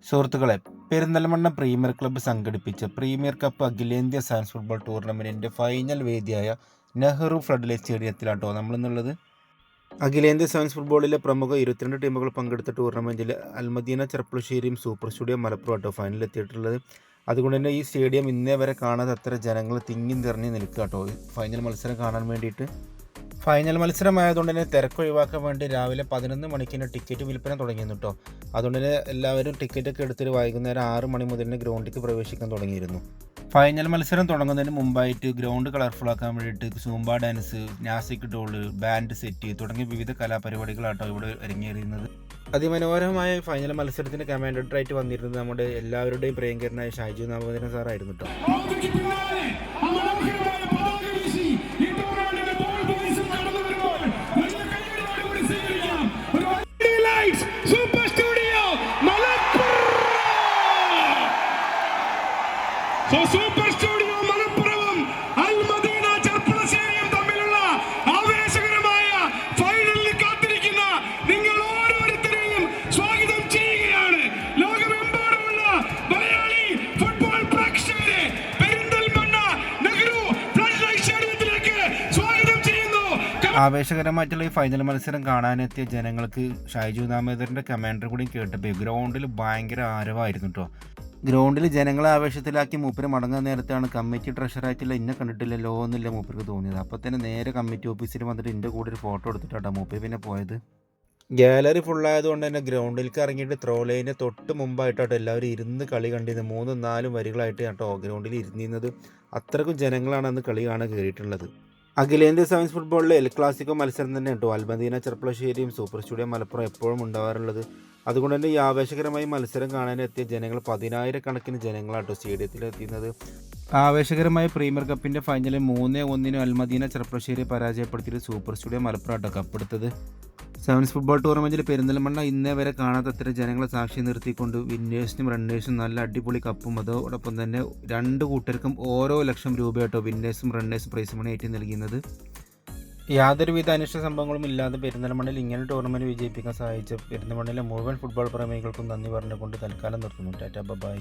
സുഹൃത്തുക്കളെ, Perinthalmanna premier club സംഘടിപ്പിച്ച premier cup അഖിലേന്ത്യാ സയൻസ് ഫുട്ബോൾ ടൂർണമെൻറ്റിൻ്റെ ഫൈനൽ വേദിയായ നെഹ്റു ഫ്ലഡ്ലൈറ്റ് സ്റ്റേഡിയത്തിലാട്ടോ നമ്മളിന്നുള്ളത്. അഖിലേന്ത്യാ സയൻസ് ഫുട്ബോളിലെ പ്രമുഖ 22 ടീമുകൾ പങ്കെടുത്ത ടൂർണമെൻറ്റിൽ അൽമദീന ചെർപ്പുളശ്ശേരിയും സൂപ്പർ സ്റ്റുഡിയോ മലപ്പുറം ആട്ടോ ഫൈനലിൽ എത്തിയിട്ടുള്ളത്. അതുകൊണ്ട് തന്നെ ഈ സ്റ്റേഡിയം ഇന്നേ വരെ കാണാതെ അത്ര ജനങ്ങൾ തിങ്ങി നിറഞ്ഞ് നിൽക്കുക കേട്ടോ ഫൈനൽ മത്സരം കാണാൻ വേണ്ടിയിട്ട്. ഫൈനൽ മത്സരമായതുകൊണ്ട് തന്നെ തിരക്കൊഴിവാക്കാൻ വേണ്ടി രാവിലെ 11 മണിക്ക് ടിക്കറ്റ് വിൽപ്പന തുടങ്ങിയിരുന്നു കേട്ടോ. അതുകൊണ്ട് തന്നെ എല്ലാവരും ടിക്കറ്റൊക്കെ എടുത്തിട്ട് വൈകുന്നേരം 6 മണി മുതൽ തന്നെ ഗ്രൗണ്ടിലേക്ക് പ്രവേശിക്കാൻ തുടങ്ങിയിരുന്നു. ഫൈനൽ മത്സരം തുടങ്ങുന്നതിന് മുമ്പായിട്ട് ഗ്രൗണ്ട് കളർഫുള്ളാക്കാൻ വേണ്ടിയിട്ട് Zumba dance, Nashik dhol, band set തുടങ്ങിയ വിവിധ കലാപരിപാടികളാട്ടോ ഇവിടെ അരങ്ങേറിയിരുന്നത്. അതിമനോഹരമായ ഫൈനൽ മത്സരത്തിന് കമാൻഡറായിട്ട് വന്നിരുന്നത് നമ്മുടെ എല്ലാവരുടെയും പ്രിയങ്കരനായ ഷാജു നാമോദരൻ സാറായിരുന്നു കേട്ടോ. സൂപ്പർ സ്റ്റുഡിയോ മലപ്പുറവും അൽമദീന ചെർപ്പുളശ്ശേരിയും തമ്മിലുള്ള ആവേശകരമായ ഫൈനലിൽ കാത്തിരിക്കുന്ന നിങ്ങൾ ഓരോരുത്തരെയും സ്വാഗതം ചെയ്യുകയാണ്. ലോകമെമ്പാടുമുള്ള മലയാളി ഫുട്ബോൾ പ്രേക്ഷകരെ പെരിന്തൽമണ്ണ നെഹ്റു ഫ്ലഡ്ലൈറ്റ് സ്റ്റേഡിയത്തിലേക്ക് സ്വാഗതം ചെയ്യുന്നു. ആവേശകരമായിട്ടുള്ള ഈ ഫൈനൽ മത്സരം കാണാനെത്തിയ ജനങ്ങൾക്ക് ഷൈജു നാമേദറിന്റെ കമാൻഡർ കൂടി കേട്ടപ്പോൾ ഗ്രൗണ്ടിൽ ഭയങ്കര ആരവായിരുന്നു കേട്ടോ. ഗ്രൗണ്ടിൽ ജനങ്ങളെ ആവേശത്തിലാക്കി മൂപ്പര് മടങ്ങാൻ നേരത്താണ് കമ്മിറ്റി ട്രഷറായിട്ടുള്ള ഇന്നെ കണ്ടിട്ടില്ലല്ലോ എന്നില്ല മൂപ്പർക്ക് തോന്നിയത്. അപ്പോൾ തന്നെ നേരെ കമ്മിറ്റി ഓഫീസിൽ വന്നിട്ട് എൻ്റെ കൂടെ ഒരു ഫോട്ടോ എടുത്തിട്ടാണ് മൂപ്പര് പിന്നെ പോയത്. ഗാലറി ഫുള്ളായതുകൊണ്ട് തന്നെ ഗ്രൗണ്ടിലേക്ക് ഇറങ്ങിയിട്ട് ത്രോ ലൈനിന് തൊട്ട് മുമ്പായിട്ടാട്ടോ എല്ലാവരും ഇരുന്ന് കളി കണ്ടിരുന്നത്. 3-4 വരികളായിട്ട് കേട്ടോ ഗ്രൗണ്ടിൽ ഇരുന്നിരുന്നത്. അത്രക്കും ജനങ്ങളാണ് അന്ന് കളി കാണാൻ കയറിയിട്ടുള്ളത്. അഖിലേന്ത്യാ സയൻസ് ഫുട്ബോളിലെ എൽ ക്ലാസിക്കോ മത്സരം തന്നെ കേട്ടോ അൽമദീന ചെർപ്പുളശ്ശേരിയും സൂപ്പർ സ്റ്റുഡിയോ മലപ്പുറം എപ്പോഴും ഉണ്ടാവാറുള്ളത്. അതുകൊണ്ട് തന്നെ ഈ ആവേശകരമായി മത്സരം കാണാനെത്തിയ ജനങ്ങൾ 10,000 ജനങ്ങളാട്ടോ സ്റ്റേഡിയത്തിലെത്തുന്നത്. ആവേശകരമായ പ്രീമിയർ കപ്പിൻ്റെ ഫൈനലിൽ 3-1 അൽമദീന ചെർപ്പുളശ്ശേരി പരാജയപ്പെടുത്തിയിട്ട് സൂപ്പർ സ്റ്റുഡിയോ മലപ്പുറം ആട്ടോ കപ്പെടുത്തത്. സെവൻസ് ഫുട്ബോൾ ടൂർണമെൻറ്റിൽ പെരിന്തൽമണ്ണ ഇന്നേ വരെ കാണാത്തത്ര ജനങ്ങളെ സാക്ഷി നിർത്തിക്കൊണ്ട് വിന്നേഴ്സിനും റണ്ണേഴ്സും നല്ല അടിപൊളി കപ്പും അതോടൊപ്പം തന്നെ 2 കൂട്ടർക്കും ഓരോ ₹1,00,000 വിന്നേഴ്സും റണ്ണേഴ്സും പ്രൈസ് മണി ആയിട്ട് നൽകുന്നത്. യാതൊരുവിധ അനിഷ്ട സംഭവങ്ങളും ഇല്ലാതെ പെരിന്തൽമണ്ണയിൽ ഇങ്ങനെ ടൂർണമെൻറ്റ് വിജയിപ്പിക്കാൻ സഹായിച്ച പെരിന്തൽമണ്ണയിലെ മുഴുവൻ ഫുട്ബോൾ പ്രേമികൾക്കും നന്ദി പറഞ്ഞുകൊണ്ട് തൽക്കാലം നിർത്തുന്നു. Tata bye.